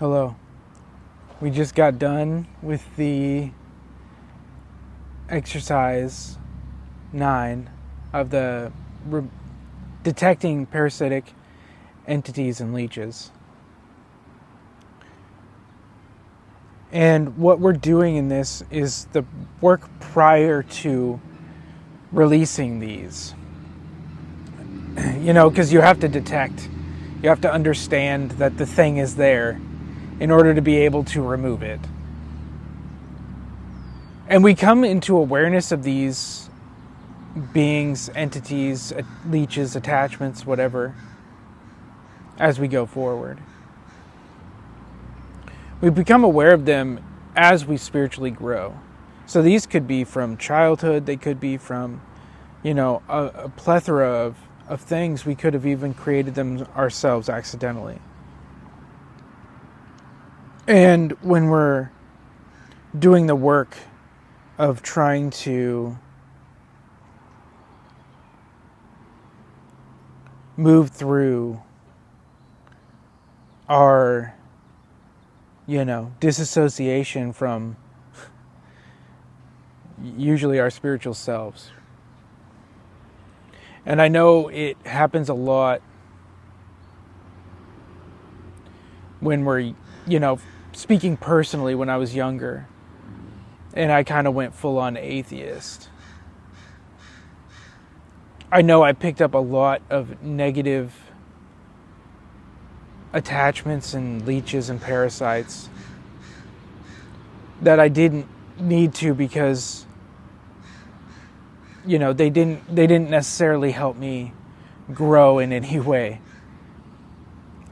Hello. We just got done with the exercise 9 of the detecting parasitic entities and leeches. And what we're doing in this is the work prior to releasing these. Because you have to detect, you have to understand that the thing is there in order to be able to remove it. And we come into awareness of these beings, entities, leeches, attachments, whatever, as we go forward. We become aware of them as we spiritually grow. So these could be from childhood, they could be from, a plethora of things. We could have even created them ourselves accidentally. And when we're doing the work of trying to move through our, disassociation from usually our spiritual selves. And I know it happens a lot when we're, speaking personally when I was younger and I kind of went full on atheist. I know I picked up a lot of negative attachments and leeches and parasites that I didn't need to, because they didn't necessarily help me grow in any way.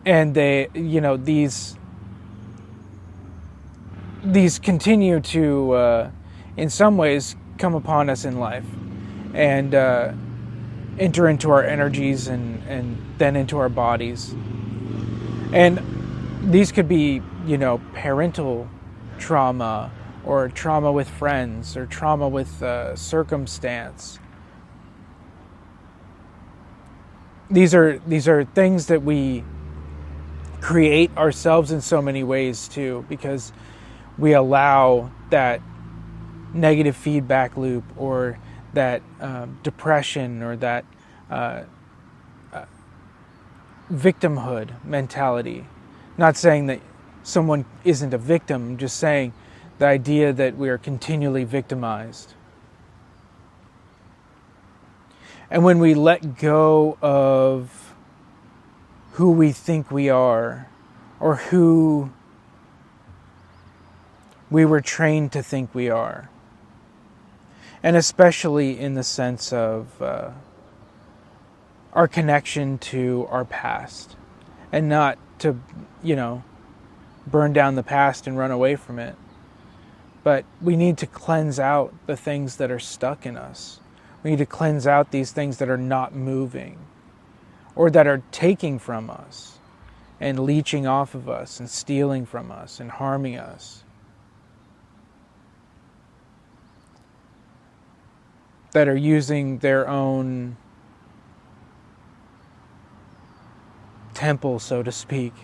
And they, these continue to in some ways come upon us in life and enter into our energies and then into our bodies. And these could be, parental trauma, or trauma with friends, or trauma with circumstance. These are things that we create ourselves in so many ways too, because we allow that negative feedback loop, or that depression, or that victimhood mentality. Not saying that someone isn't a victim, I'm just saying the idea that we are continually victimized. And when we let go of who we think we are, or who we were trained to think we are, and especially in the sense of our connection to our past, and not to, burn down the past and run away from it. But we need to cleanse out the things that are stuck in us. We need to cleanse out these things that are not moving, or that are taking from us and leeching off of us and stealing from us and harming us. That are using their own temple, so to speak,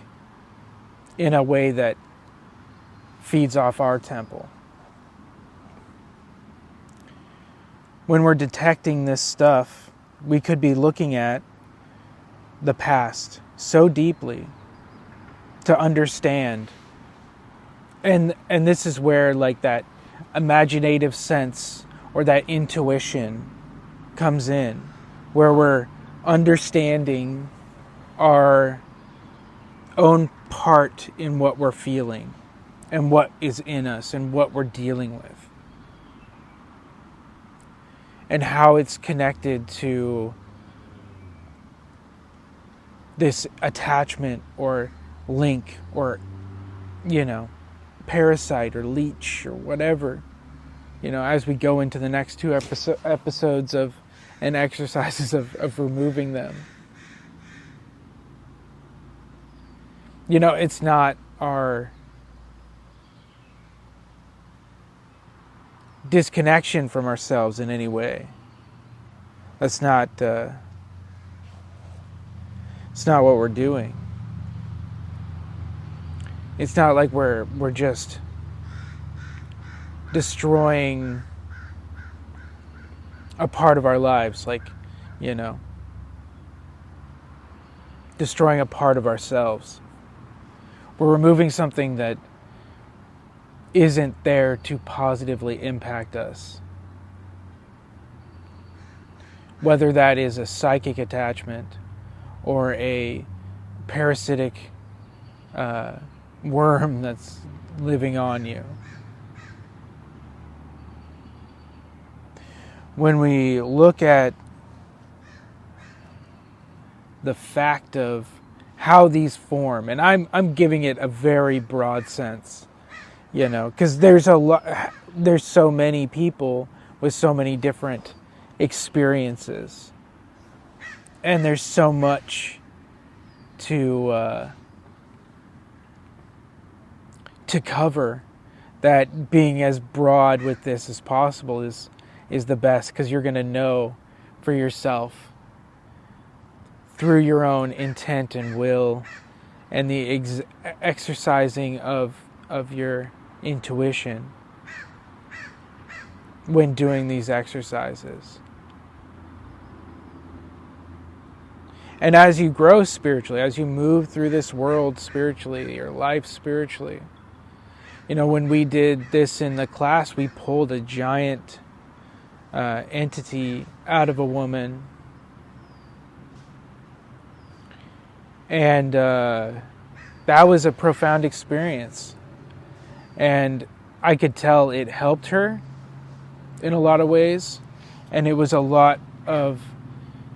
in a way that feeds off our temple. When we're detecting this stuff, we could be looking at the past so deeply to understand. And this is where, like, that imaginative sense or that intuition comes in, where we're understanding our own part in what we're feeling and what is in us and what we're dealing with, and how it's connected to this attachment or link, or parasite or leech or whatever, as we go into the next two episodes of and exercises of removing them. It's not our disconnection from ourselves in any way. That's not it's not what we're doing. It's not like we're just destroying a part of our lives, like, destroying a part of ourselves. We're removing something that isn't there to positively impact us. Whether that is a psychic attachment or a parasitic worm that's living on you. When we look at the fact of how these form, and I'm giving it a very broad sense, because there's so many people with so many different experiences, and there's so much to cover, that being as broad with this as possible is the best, because you're going to know for yourself through your own intent and will and the exercising of your intuition when doing these exercises. And as you grow spiritually, as you move through this world spiritually, your life spiritually, when we did this in the class, we pulled a giant entity out of a woman. And that was a profound experience. And I could tell it helped her in a lot of ways. And it was a lot of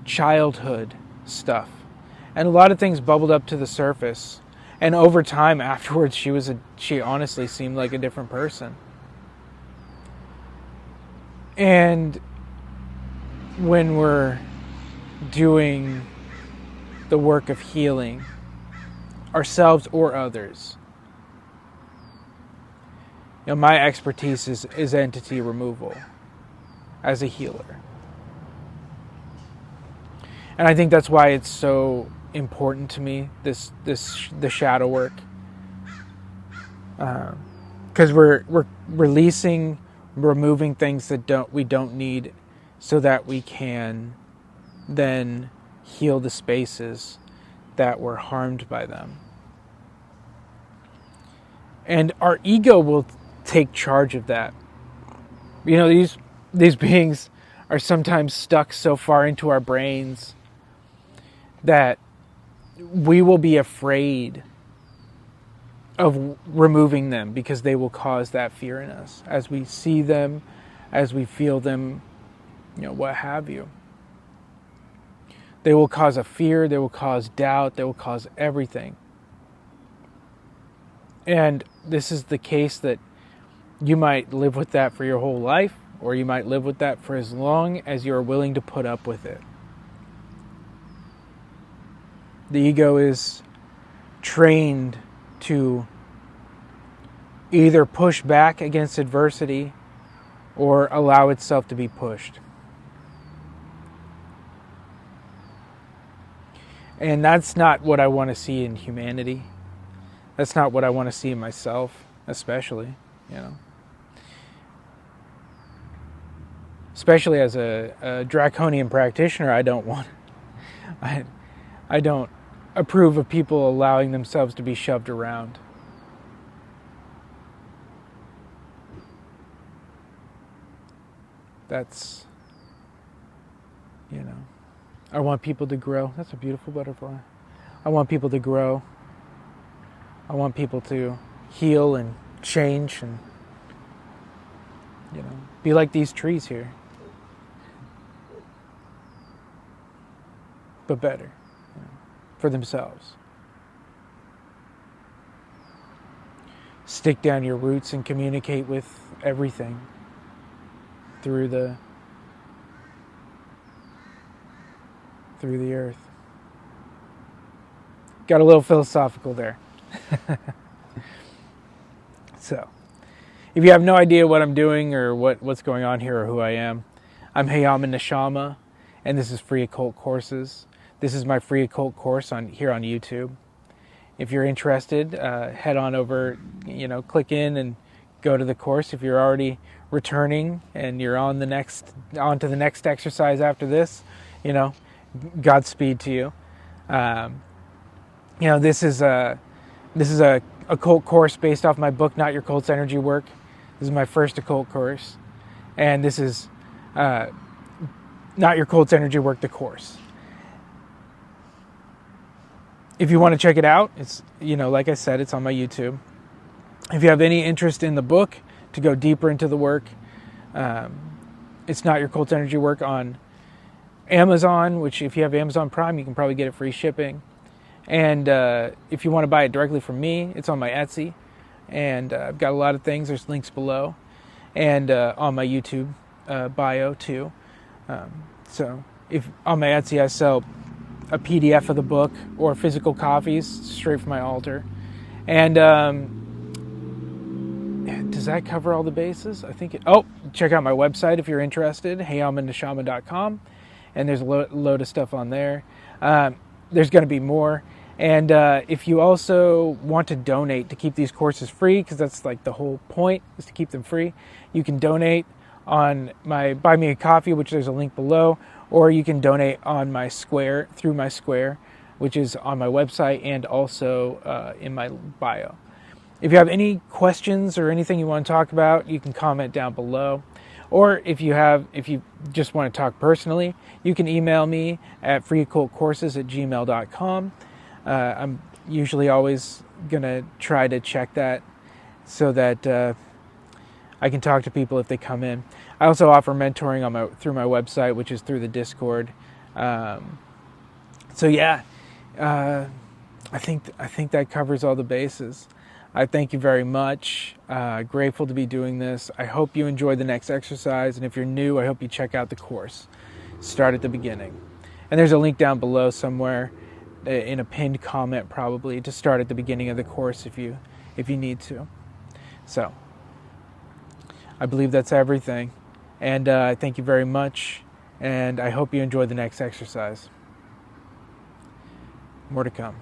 childhood stuff. And a lot of things bubbled up to the surface. And over time afterwards, she honestly seemed like a different person. And when we're doing the work of healing ourselves or others, my expertise is entity removal as a healer. And I think that's why it's so important to me, the shadow work, because we're removing things that we don't need, so that we can then heal the spaces that were harmed by them. And our ego will take charge of that. These beings are sometimes stuck so far into our brains that we will be afraid of removing them, because they will cause that fear in us as we see them, as we feel them, what have you. They will cause a fear, they will cause doubt, they will cause everything. And this is the case that you might live with that for your whole life, or you might live with that for as long as you are willing to put up with it. The ego is trained to either push back against adversity or allow itself to be pushed. And that's not what I want to see in humanity. That's not what I want to see in myself, especially, Especially as a draconian practitioner, I don't approve of people allowing themselves to be shoved around. That's, I want people to grow. That's a beautiful butterfly. I want people to grow. I want people to heal and change and, be like these trees here. But better, for themselves. Stick down your roots and communicate with everything through the earth. Got a little philosophical there. So, if you have no idea what I'm doing or what's going on here or who I am, I'm Hayama Neshama, and this is Free Occult Courses. This is my free occult course here on YouTube. if you're interested, head on over, click in and go to the course. If you're already returning and you're on to the next exercise after this, Godspeed to you. This is a occult course based off my book, Not Your Cult's Energy Work. This is my first occult course, and this is Not Your Cult's Energy Work, the course. If you want to check it out, it's, like I said, it's on my YouTube. If you have any interest in the book to go deeper into the work, it's Not Your Cult's Energy Work on Amazon, which if you have Amazon Prime, you can probably get it free shipping. And if you want to buy it directly from me, it's on my Etsy. And I've got a lot of things. There's links below. And on my YouTube bio, too. So if on my Etsy, I sell a PDF of the book or physical copies straight from my altar. And does that cover all the bases? I think check out my website if you're interested, heyamantheshaman.com. And there's a load of stuff on there. There's going to be more. And if you also want to donate to keep these courses free, because that's like the whole point, is to keep them free, you can donate on my Buy Me a Coffee, which there's a link below, or you can donate on my Square, through my Square, which is on my website and also in my bio. If you have any questions or anything you want to talk about, you can comment down below. Or if you just want to talk personally, you can email me at freeoccultcourses@gmail.com. I'm usually always going to try to check that so that I can talk to people if they come in. I also offer mentoring through my website, which is through the Discord. I think that covers all the bases. I thank you very much. Grateful to be doing this. I hope you enjoy the next exercise. And if you're new, I hope you check out the course. Start at the beginning. And there's a link down below somewhere in a pinned comment probably to start at the beginning of the course if you need to. So I believe that's everything. And I thank you very much. And I hope you enjoy the next exercise. More to come.